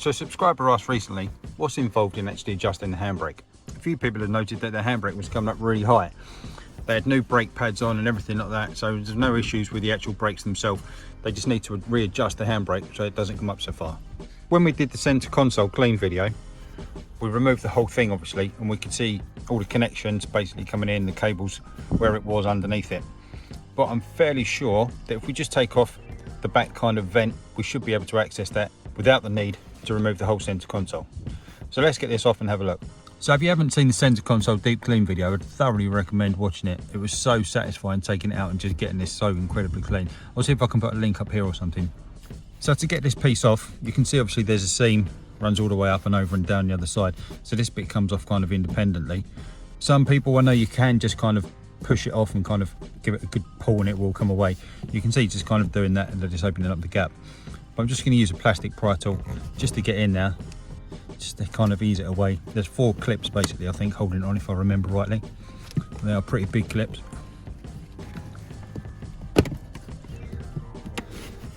So a subscriber asked recently, what's involved in actually adjusting the handbrake? A few people have noted that the handbrake was coming up really high. They had new brake pads on and everything like that, so there's no issues with the actual brakes themselves. They just need to readjust the handbrake so it doesn't come up so far. When we did the center console clean video, we removed the whole thing obviously, and we could see all the connections basically coming in, the cables where it was underneath it. But I'm fairly sure that if we just take off the back kind of vent, we should be able to access that without the need to remove the whole center console. So let's get this off and have a look. So if you haven't seen the center console deep clean video, I'd thoroughly recommend watching it. It was so satisfying taking it out and just getting this so incredibly clean. I'll see if I can put a link up here or something. So to get this piece off, you can see obviously there's a seam, runs all the way up and over and down the other side. So this bit comes off kind of independently. Some people, I know you can just kind of push it off and kind of give it a good pull and it will come away. You can see just kind of doing that and just opening up the gap. But I'm just going to use a plastic pry tool just to get in there, just to kind of ease it away. There's 4 clips basically, I think, holding it on if I remember rightly. They are pretty big clips.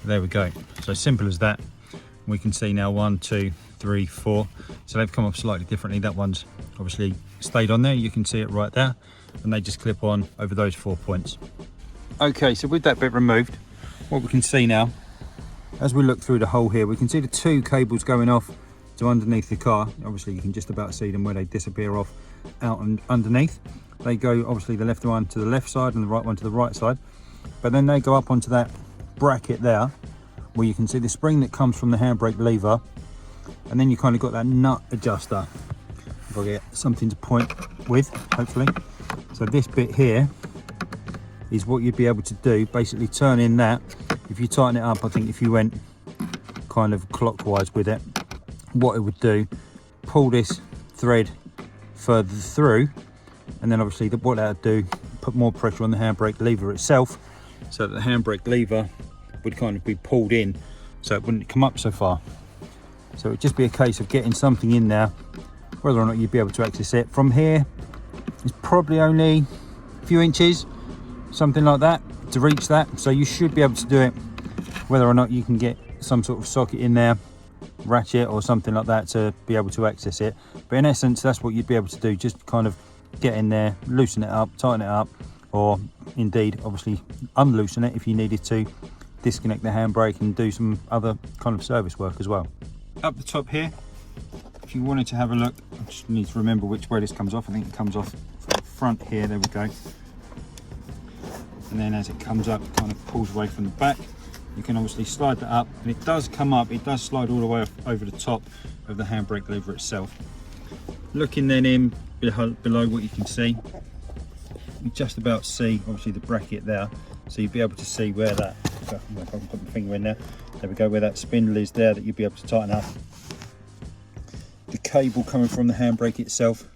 There we go. So simple as that. We can see now 1, 2, 3, 4. So they've come off slightly differently. That one's obviously stayed on there. You can see it right there. And they just clip on over those 4 points. Okay, so with that bit removed, what we can see now, as we look through the hole here, we can see the 2 cables going off to underneath the car. Obviously you can just about see them where they disappear off out and underneath. They go obviously the left one to the left side and the right one to the right side, but then they go up onto that bracket there where you can see the spring that comes from the handbrake lever, and then you kind of got that nut adjuster. If I get something to point with, hopefully. So this bit here is what you'd be able to do, basically turn in that. If you tighten it up, I think if you went kind of clockwise with it, what it would do, pull this thread further through, and then obviously what that would do, put more pressure on the handbrake lever itself, so that the handbrake lever would kind of be pulled in so it wouldn't come up so far. So it would just be a case of getting something in there, whether or not you'd be able to access it. From here, it's probably only a few inches, something like that, to reach that. So you should be able to do it, whether or not you can get some sort of socket in there, ratchet or something like that to be able to access it. But in essence, that's what you'd be able to do, just kind of get in there, loosen it up, tighten it up, or indeed obviously unloosen it if you needed to, disconnect the handbrake and do some other kind of service work as well. Up the top here, if you wanted to have a look, I just need to remember which way this comes off. I think it comes off from the front here, there we go. And then as it comes up, it kind of pulls away from the back. You can obviously slide that up, and it does come up, it does slide all the way over the top of the handbrake lever itself. Looking then in below what you can see, you just about see obviously the bracket there, so you'll be able to see where that, if I can put my finger in there we go, where that spindle is there that you'll be able to tighten up. The cable coming from the handbrake itself,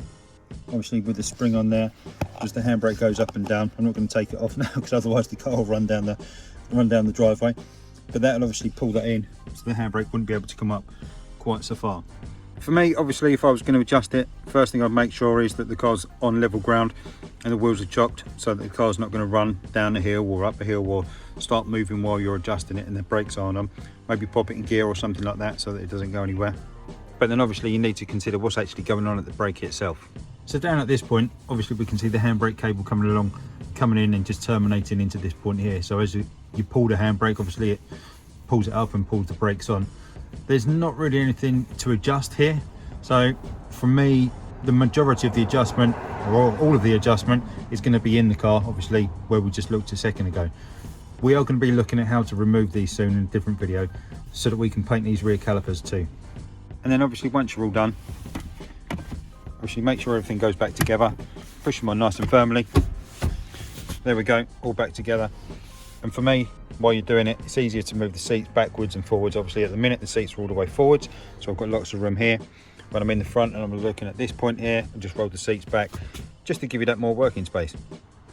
obviously with the spring on there, as the handbrake goes up and down. I'm not going to take it off now because otherwise the car will run down the driveway, but that'll obviously pull that in so the handbrake wouldn't be able to come up quite so far. For me, obviously, if I was going to adjust it, first thing I'd make sure is that the car's on level ground and the wheels are chocked, so that the car's not going to run down a hill or up a hill or start moving while you're adjusting it and the brakes aren't on. Maybe pop it in gear or something like that so that it doesn't go anywhere. But then obviously you need to consider what's actually going on at the brake itself. So down at this point, obviously we can see the handbrake cable coming in and just terminating into this point here. So as you pull the handbrake, obviously it pulls it up and pulls the brakes on. There's not really anything to adjust here. So for me, the majority of the adjustment, or all of the adjustment, is going to be in the car, obviously, where we just looked a second ago. We are going to be looking at how to remove these soon in a different video, so that we can paint these rear calipers too. And then obviously once you're all done, obviously make sure everything goes back together, push them on nice and firmly. There we go, all back together. And for me, while you're doing it, it's easier to move the seats backwards and forwards. Obviously at the minute the seats are all the way forwards, so I've got lots of room here. When I'm in the front and I'm looking at this point here, I just roll the seats back just to give you that more working space.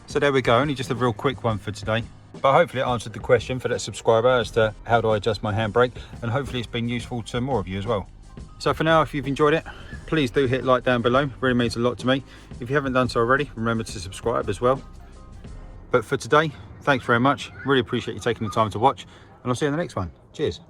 So there we go, only just a real quick one for today, but hopefully it answered the question for that subscriber as to how do I adjust my handbrake, and hopefully it's been useful to more of you as well. So for now, if you've enjoyed it, please do hit like down below, it really means a lot to me. If you haven't done so already, remember to subscribe as well. But for today, thanks very much, really appreciate you taking the time to watch, and I'll see you in the next one. Cheers.